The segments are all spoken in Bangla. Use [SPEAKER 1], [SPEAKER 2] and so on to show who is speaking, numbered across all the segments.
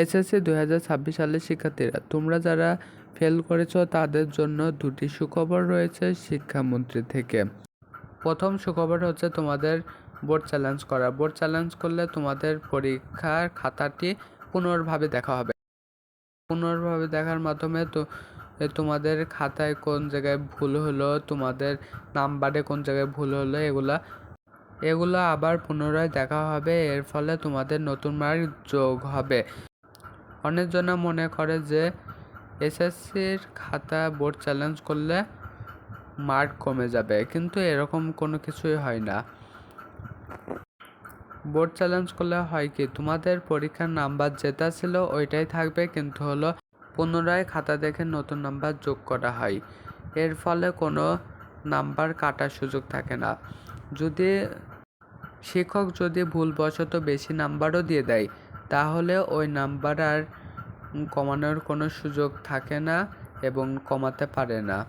[SPEAKER 1] এসএসসি 2026 সালের শিক্ষার্থীরা, তোমরা যারা ফেল করেছো তাদের জন্য দুটি সুখবর রয়েছে শিক্ষামন্ত্রী থেকে। প্রথম সুখবর হচ্ছে তোমাদের বোর্ড চ্যালেঞ্জ করা। বোর্ড চ্যালেঞ্জ করলে তোমাদের পরীক্ষার খাতাটি পুনর্ভাবে দেখা হবে। পুনর্ভাবে দেখার মাধ্যমে তোমাদের খাতায় কোন জায়গায় ভুল হলো, তোমাদের নাম্বারে কোন জায়গায় ভুল হলো, এগুলো আবার পুনরায় দেখা হবে। এর ফলে তোমাদের নতুন মার্ক যোগ হবে। অনেকজন মনে করে যে এসএসসির খাতা বোর্ড চ্যালেঞ্জ করলে মার্ক কমে যাবে, কিন্তু এরকম কোনো কিছুই হয় না। বোর্ড চ্যালেঞ্জ করলে হয় কি, তোমাদের পরীক্ষার নাম্বার যেটা ছিল ওইটাই থাকবে, কিন্তু হলো পুনরায় খাতা দেখে নতুন নাম্বার যোগ করা হয়। এর ফলে কোনো নাম্বার কাটার সুযোগ থাকে না। যদি শিক্ষক ভুলবশত বেশি নাম্বারও দিয়ে দেয়, তাহলে ওই নাম্বার আর কমানোর কোনো সুযোগ থাকে না এবং কমাতে পারে না।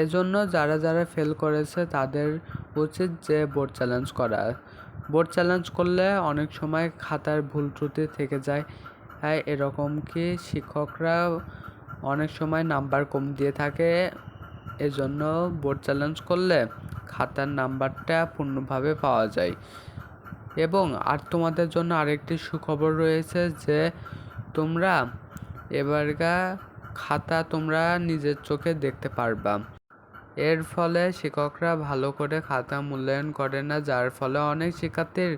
[SPEAKER 1] এজন্য যারা ফেল করেছে তাদের উচিত যে বোর্ড চ্যালেঞ্জ করা। বোর্ড চ্যালেঞ্জ করলে অনেক সময় খাতার ভুল ত্রুটি থেকে যায়, এরকম কি শিক্ষকরা অনেক সময় নাম্বার কম দিয়ে থাকে। এজন্য বোর্ড চ্যালেঞ্জ করলে খাতার নাম্বারটা পূর্ণভাবে পাওয়া যায়। এবং আর তোমাদের জন্য আরেকটি সুখবর রয়েছে যে তোমরা এবারকার খাতা তোমরা নিজের চোখে দেখতে পারবা। এর ফলে শিক্ষকরা ভালো করে খাতা মূল্যায়ন করে না, যার ফলে অনেক শিক্ষার্থীর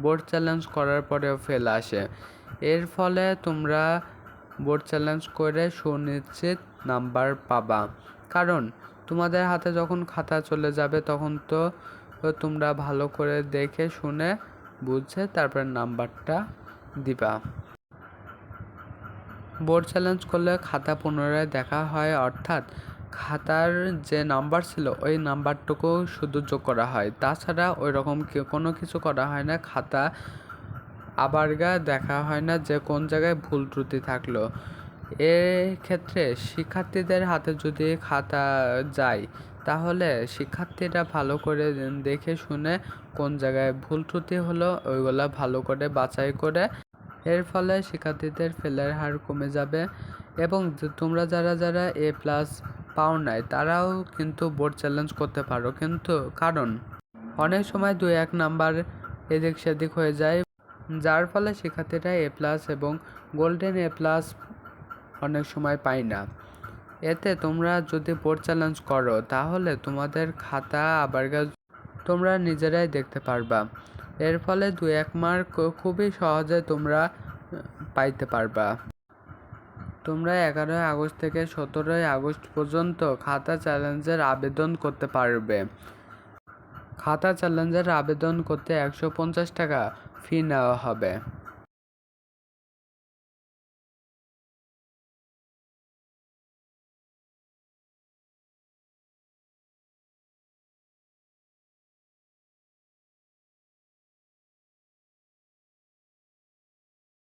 [SPEAKER 1] বোর্ড চ্যালেঞ্জ করার পরেও ফেল আসে। এর ফলে তোমরা বোর্ড চ্যালেঞ্জ করে সুনিশ্চিত নাম্বার পাবা, কারণ তোমাদের হাতে যখন খাতা চলে যাবে তখন তো তোমরা ভালো করে দেখে শুনে বুঝে তারপর নাম্বারটা দিবা। বোর্ড চ্যালেঞ্জ করলে খাতা পুনরায় দেখা হয়, অর্থাৎ খাতার যে নাম্বার ছিল ওই নাম্বারটুকু শুধু যোগ করা হয়, তাছাড়া ওই রকম কোনো কিছু করা হয় না। খাতা আবার দেখা হয় না যে কোন জায়গায় ভুল ত্রুটি থাকলো। ক্ষেত্রে শিক্ষার্থীদের হাতে যদি খাতা যায়, তাহলে শিক্ষার্থীরা ভালো করে দেখে শুনে কোন জায়গায় ভুল ত্রুটি হলো ওইগুলা ভালো করে বাছাই করে, এর ফলে শিক্ষার্থীদের ফেলের হার কমে যাবে। এবং তোমরা যারা A+ পাও নাই তারাও কিন্তু বোর্ড চ্যালেঞ্জ করতে পারো, কিন্তু কারণ অনেক সময় 2-1 নাম্বার এদিক সেদিক হয়ে যায়, যার ফলে শিক্ষার্থীরা A+ এবং গোল্ডেন A+ অনেক সময় পায় না। এতে তোমরা যদি বোর্ড চ্যালেঞ্জ করো তাহলে তোমাদের খাতা আবার তোমরা নিজেরাই দেখতে পারবা। এর ফলে 2-1 মার্ক খুবই সহজে তোমরা পাইতে পারবা। তোমরা 11 আগস্ট থেকে 17 আগস্ট পর্যন্ত খাতা চ্যালেঞ্জের আবেদন করতে পারবে। খাতা চ্যালেঞ্জের আবেদন করতে 150 টাকা ফি নেওয়া হবে।